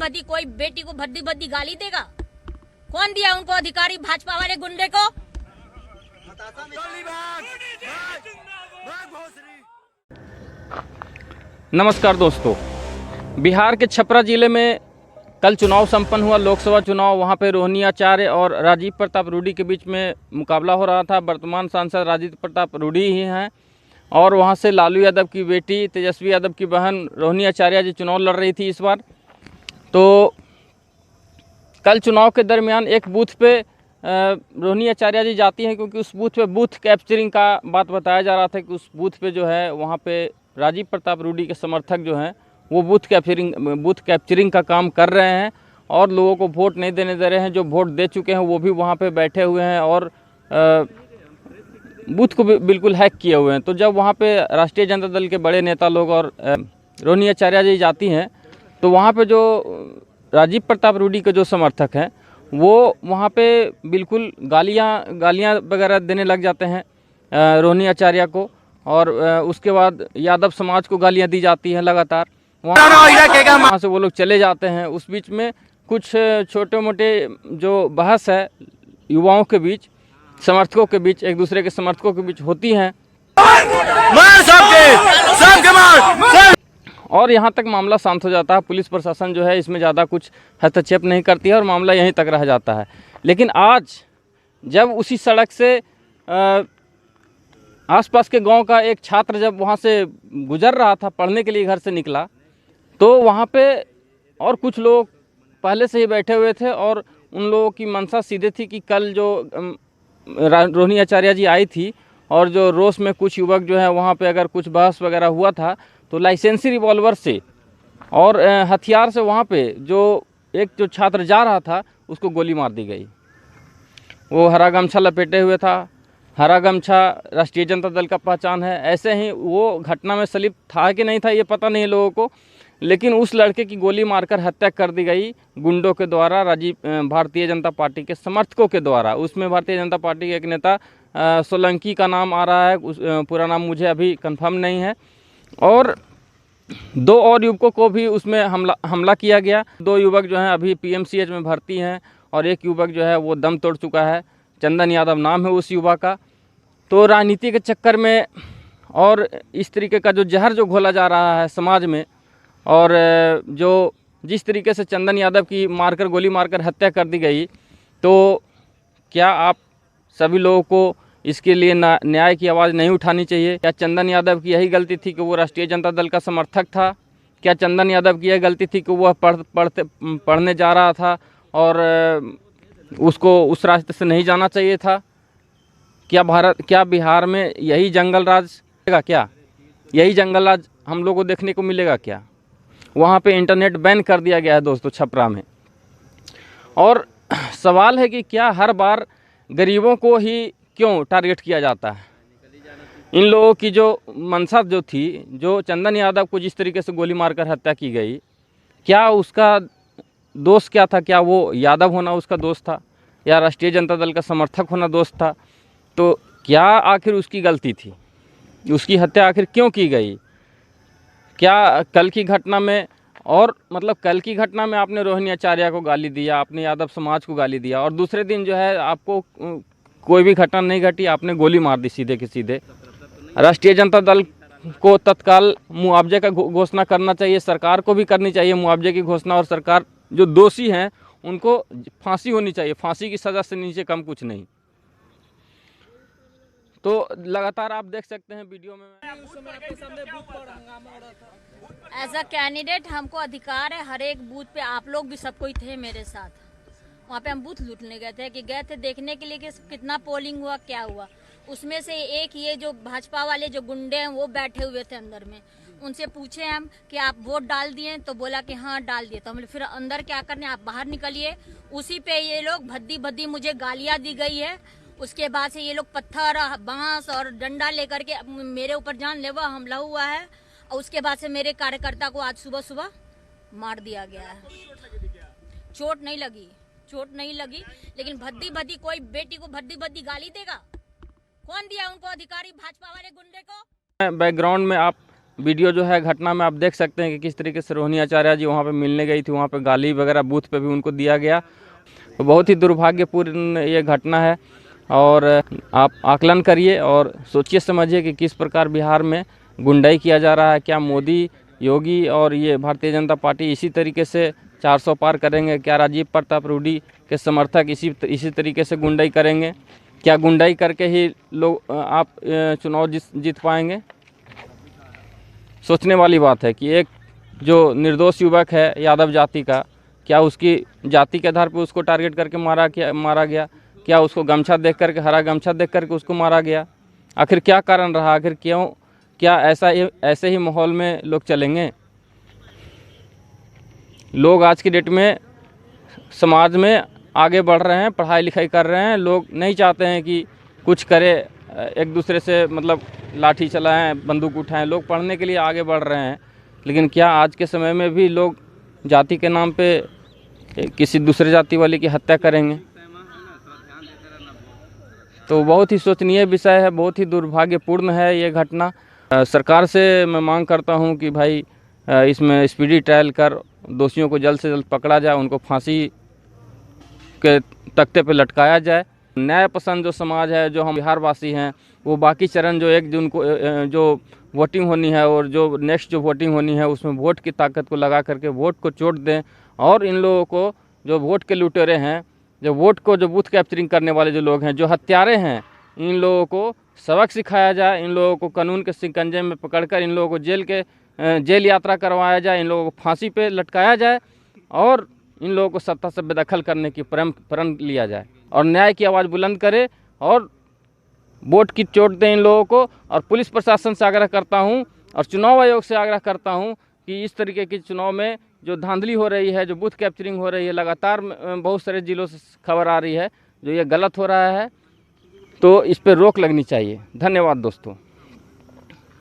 भद्दी कोई बेटी को भद्दी भद्दी गाली देगा? कौन दिया उनको अधिकारी, भाजपा वाले गुंडे को? नमस्कार दोस्तों, बिहार के छपरा जिले में कल चुनाव संपन्न हुआ, लोकसभा चुनाव। वहां पे रोहिणी आचार्य और राजीव प्रताप रूडी के बीच में मुकाबला हो रहा था। वर्तमान सांसद राजीव प्रताप रूडी ही हैं और वहां से लालू यादव की बेटी तेजस्वी यादव की बहन रोहिणी आचार्य जी चुनाव लड़ रही थी इस बार। तो कल चुनाव के दरमियान एक बूथ पे रोहिणी आचार्य जी जाती हैं, क्योंकि उस बूथ पे बूथ कैप्चरिंग का बात बताया जा रहा था कि उस बूथ पे जो है वहाँ पे राजीव प्रताप रूडी के समर्थक जो हैं वो बूथ कैप्चरिंग का काम कर रहे हैं और लोगों को वोट नहीं देने दे रहे हैं। जो वोट दे चुके हैं वो भी वहाँ पे बैठे हुए हैं और बूथ को बिल्कुल हैक किए हुए हैं। तो जब वहाँ पे राष्ट्रीय जनता दल के बड़े नेता लोग और रोहिणी आचार्य जी जाती हैं तो वहाँ पे जो राजीव प्रताप रूडी के जो समर्थक हैं वो वहाँ पे बिल्कुल गालियाँ वगैरह देने लग जाते हैं रोहिणी आचार्य को, और उसके बाद यादव समाज को गालियाँ दी जाती हैं लगातार। वहाँ से वो लोग चले जाते हैं। उस बीच में कुछ छोटे मोटे जो बहस है युवाओं के बीच, समर्थकों के बीच, एक दूसरे के समर्थकों के बीच होती हैं और यहाँ तक मामला शांत हो जाता है। पुलिस प्रशासन जो है इसमें ज़्यादा कुछ हस्तक्षेप नहीं करती है और मामला यहीं तक रह जाता है। लेकिन आज जब उसी सड़क से आसपास के गांव का एक छात्र जब वहाँ से गुजर रहा था, पढ़ने के लिए घर से निकला, तो वहाँ पे और कुछ लोग पहले से ही बैठे हुए थे और उन लोगों की मंशा सीधे थी कि कल जो रोहिणी आचार्य जी आई थी और जो रोष में कुछ युवक जो है वहाँ पे अगर कुछ बहस वगैरह हुआ था तो लाइसेंसी रिवॉल्वर से और हथियार से वहाँ पे जो छात्र जा रहा था उसको गोली मार दी गई। वो हरा गमछा लपेटे हुए था। हरा गमछा राष्ट्रीय जनता दल का पहचान है। ऐसे ही वो घटना में संलिप्त था कि नहीं था ये पता नहीं लोगों को, लेकिन उस लड़के की गोली मारकर हत्या कर दी गई गुंडों के द्वारा, भारतीय जनता पार्टी के समर्थकों के द्वारा। उसमें भारतीय जनता पार्टी के एक नेता सोलंकी का नाम आ रहा है, पूरा नाम मुझे अभी कंफर्म नहीं है, और 2 और युवकों को भी उसमें हमला किया गया। 2 युवक जो हैं अभी PMCH में भर्ती हैं और एक युवक जो है वो दम तोड़ चुका है। चंदन यादव नाम है उस युवा का। तो राजनीति के चक्कर में और इस तरीके का जो जहर जो घोला जा रहा है समाज में, और जो जिस तरीके से चंदन यादव की गोली मारकर हत्या कर दी गई, तो क्या आप सभी लोगों को इसके लिए न्याय की आवाज़ नहीं उठानी चाहिए? क्या चंदन यादव की यही गलती थी कि वो राष्ट्रीय जनता दल का समर्थक था? क्या चंदन यादव की यह गलती थी कि वह पढ़ने जा रहा था और उसको उस रास्ते से नहीं जाना चाहिए था? क्या बिहार में यही जंगल राज मिलेगा? क्या यही जंगल राज हम लोग को देखने को मिलेगा? क्या वहाँ पे इंटरनेट बैन कर दिया गया है दोस्तों छपरा में। और सवाल है कि क्या हर बार गरीबों को ही क्यों टारगेट किया जाता है? इन लोगों की जो मंशा जो थी, जो चंदन यादव को जिस तरीके से गोली मारकर हत्या की गई, क्या उसका दोष क्या था? क्या वो यादव होना उसका दोष था या राष्ट्रीय जनता दल का समर्थक होना दोष था? तो क्या आखिर उसकी गलती थी? उसकी हत्या आखिर क्यों की गई? क्या कल की घटना में, और मतलब कल की घटना में आपने रोहिणी आचार्य को गाली दिया, आपने यादव समाज को गाली दिया, और दूसरे दिन जो है आपको कोई भी घटना नहीं घटी, आपने गोली मार दी सीधे के सीधे। राष्ट्रीय जनता दल को तत्काल मुआवजे का घोषणा करना चाहिए, सरकार को भी करनी चाहिए मुआवजे की घोषणा, और सरकार जो दोषी हैं उनको फांसी होनी चाहिए। फांसी की सज़ा से नीचे कम कुछ नहीं। तो लगातार आप देख सकते हैं वीडियो में। एज अ कैंडिडेट हमको अधिकार है हर एक बूथ पे, आप लोग भी सब कोई थे मेरे साथ। वहाँ पे हम बूथ लूटने गए थे देखने के लिए कि कितना पोलिंग हुआ, क्या हुआ। उसमें से एक ये जो भाजपा वाले जो गुंडे हैं वो बैठे हुए थे अंदर में। उनसे पूछे हम कि आप वोट डाल दिए? तो बोला कि हाँ डाल दिए। तो हम फिर अंदर क्या करने, आप बाहर निकलिए। उसी पे ये लोग भद्दी मुझे गालियाँ दी गई है। उसके बाद से ये लोग पत्थर, बांस और डंडा लेकर के मेरे ऊपर जानलेवा हमला हुआ है। और उसके बाद से मेरे कार्यकर्ता को आज सुबह मार दिया गया है। चोट नहीं लगी, लेकिन भद्दी कोई बेटी को भद्दी गाली देगा? कौन दिया उनको अधिकारी, भाजपा वाले गुंडे को? बैकग्राउंड में आप वीडियो जो है घटना में आप देख सकते हैं कि किस तरीके से रोहिणी आचार्य जी वहाँ पे मिलने गई थी, वहाँ पे गाली वगैरह बूथ पे भी उनको दिया गया। तो बहुत ही दुर्भाग्यपूर्ण ये घटना है और आप आकलन करिए और सोचिए समझिए कि किस प्रकार बिहार में गुंडाई किया जा रहा है। क्या मोदी, योगी और ये भारतीय जनता पार्टी इसी तरीके से 400 पार करेंगे? क्या राजीव प्रताप रूडी के समर्थक इसी तरीके से गुंडाई करेंगे? क्या गुंडाई करके ही लोग आप चुनाव जीत पाएंगे? सोचने वाली बात है कि एक जो निर्दोष युवक है यादव जाति का, क्या उसकी जाति के आधार पर उसको टारगेट करके मारा गया? क्या उसको गमछा देख करके, हरा गमछा देख करके उसको मारा गया? आखिर क्या कारण रहा? आखिर क्यों? क्या ऐसे ही माहौल में लोग चलेंगे? लोग आज की डेट में समाज में आगे बढ़ रहे हैं, पढ़ाई लिखाई कर रहे हैं। लोग नहीं चाहते हैं कि कुछ करे, एक दूसरे से मतलब लाठी चलाएं, बंदूक उठाएं। लोग पढ़ने के लिए आगे बढ़ रहे हैं, लेकिन क्या आज के समय में भी लोग जाति के नाम पे किसी दूसरे जाति वाले की हत्या करेंगे? तो बहुत ही शोचनीय विषय है, बहुत ही दुर्भाग्यपूर्ण है ये घटना। सरकार से मैं मांग करता हूं कि भाई इसमें स्पीडी ट्रायल कर दोषियों को जल्द से जल्द पकड़ा जाए, उनको फांसी के तख्ते पे लटकाया जाए। न्याय पसंद जो समाज है, जो हम बिहार वासी हैं, वो बाकी चरण जो 1 जून को जो वोटिंग होनी है और जो नेक्स्ट जो वोटिंग होनी है उसमें वोट की ताकत को लगा करके वोट को चोट दें और इन लोगों को, जो वोट के लुटेरे हैं, जो वोट को जो बूथ कैप्चरिंग करने वाले जो लोग हैं, जो हत्यारे हैं, इन लोगों को सबक सिखाया जाए। इन लोगों को कानून के शिकंजे में पकड़कर इन लोगों को जेल यात्रा करवाया जाए, इन लोगों को फांसी पे लटकाया जाए और इन लोगों को सत्ता से बेदखल करने की प्रण लिया जाए और न्याय की आवाज़ बुलंद करे और वोट की चोट दें इन लोगों को। और पुलिस प्रशासन से आग्रह करता हूं और चुनाव आयोग से आग्रह करता हूं कि इस तरीके के चुनाव में जो धांधली हो रही है, जो बूथ कैप्चरिंग हो रही है, लगातार बहुत सारे जिलों से खबर आ रही है, जो ये गलत हो रहा है, तो इस पर रोक लगनी चाहिए। धन्यवाद दोस्तों।